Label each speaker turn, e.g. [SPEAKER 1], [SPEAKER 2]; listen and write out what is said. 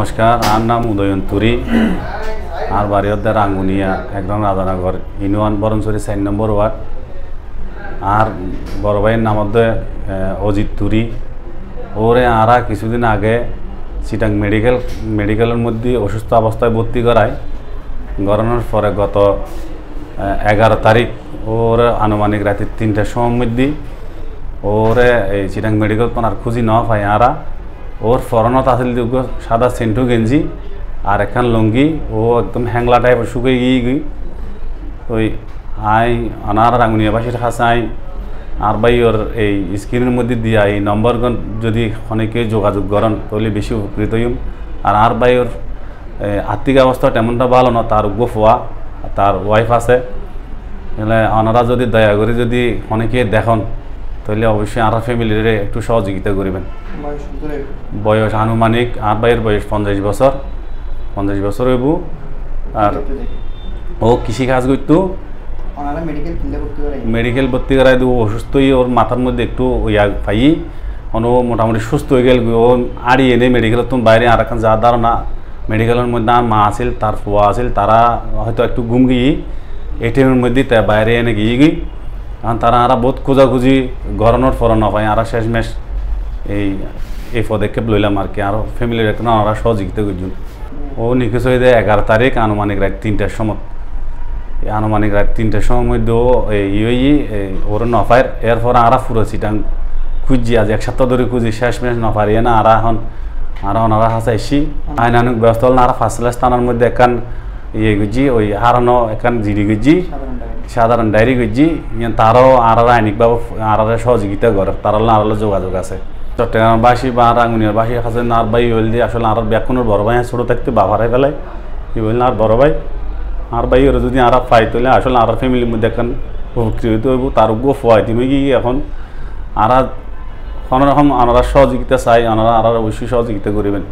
[SPEAKER 1] নমস্কার, আর নাম উদয়ন তুরি। আর বাড়ি হচ্ছে রাঙ্গুনিয়া, একদম রাধানগর ইউনিয়ন, বরণচুরি 4 নম্বর ওয়ার্ড। আর বড় ভাইয়ের নাম হচ্ছে অজিত তুরি। ওরে আরা কিছুদিন আগে চিটাং মেডিকেলের মধ্যে অসুস্থ অবস্থায় ভর্তি করায়। গড়ানোর পরে গত 11 তারিখ ওর আনুমানিক রাতে 3টার সময় মধ্যে ওরে এই চিটাং মেডিকেল আর খুঁজি ন পাই। আরা ওর ফরনত আসল যোগ্য সাদা সেন্টু গেঞ্জি আর একখান লুঙ্গি, ও একদম হ্যাংলা টাইপের শুকিয়ে গিয়ে ওই আই আনার রাঙ্গুনিয়াবাসীর কাছে আই আর ভাই ওর এই স্ক্রিনের মধ্যে দিয়া এই নম্বরগণ যদি অনেকে যোগাযোগ করেন তাহলে বেশি উপকৃত হইম। আর ভাই ওর আর্থিক অবস্থা তেমনটা ভালো না, তার গোফোয়া তার ওয়াইফ আছে। তাহলে ওনারা যদি দয়া করে যদি অনেকে দেখেন তাহলে অবশ্যই আর ফ্যামিলির একটু সহযোগিতা করবেন। বয়স আনুমানিক আর ভাইয়ের বয়স 50 বছর হইব। আর ও কৃষিকাজ করতো, মেডিকেল ভর্তি করাই ও অসুস্থই, ওর মাথার মধ্যে একটু ইয়া পাই ও মোটামুটি সুস্থ হয়ে গেল। ও আড়ি এনে মেডিকেলের তো বাইরে আর এখন যা ধারণা মেডিকেলের মধ্যে আর মা আছিল, তার ফুয়া আছিল, তারা হয়তো একটু ঘুম গিয়ে এটিএমের মধ্যে বাইরে এনে গিয়ে কারণ তারা আরা বহুত খোঁজাখুঁজি গড়ানোর পর না পাই। আর শেষমেশ এই পদক্ষেপ লইলাম আর কি। আরও ফ্যামিলির একটা ওরা সহযোগিতা করছেন। ও নিখোঁজ হয়ে যায় 11 তারিখ আনুমানিক রাত 3টার সময়। এই আনুমানিক রাত 3টার সময় মধ্যে ও ওর নফায়ের। এরপর আরা ফুরো চিটাং খুঁজছি, আজ 1 সপ্তাহ ধরে খুঁজি, শেষমেশ নফারিয়ে না। আর ওনারা হাসে এসি আইনানুক ব্যবস্থা হল না। আর ফার্স্ট থানার মধ্যে একখান গুজি ওই হারানো একখান জিডি গুজি সাধারণ ডায়েরি গুজি, তারও আর আইনিকভাবে আর সহযোগিতা করে, তার আরো যোগাযোগ আছে। চট্টগ্রামবাসী বা রাঙ্গুনিয়ারবাসী কাছে আর ভাই হইল দিয়ে আসলে আর ব্যাকুনের বড় ভাই ছোটো থাকতে বাবারাই ফেলাই কি বললেন আর বড় ভাই আর ভাই ওরা যদি আর পাই তাহলে আসলে আর ফ্যামিলির মধ্যে এখন উপকৃত হইব। তার গোফাই তুমি কি এখন আর কোনোরকম আনারা সহযোগিতা চাই, আনারা আর অবশ্যই সহযোগিতা করবেন।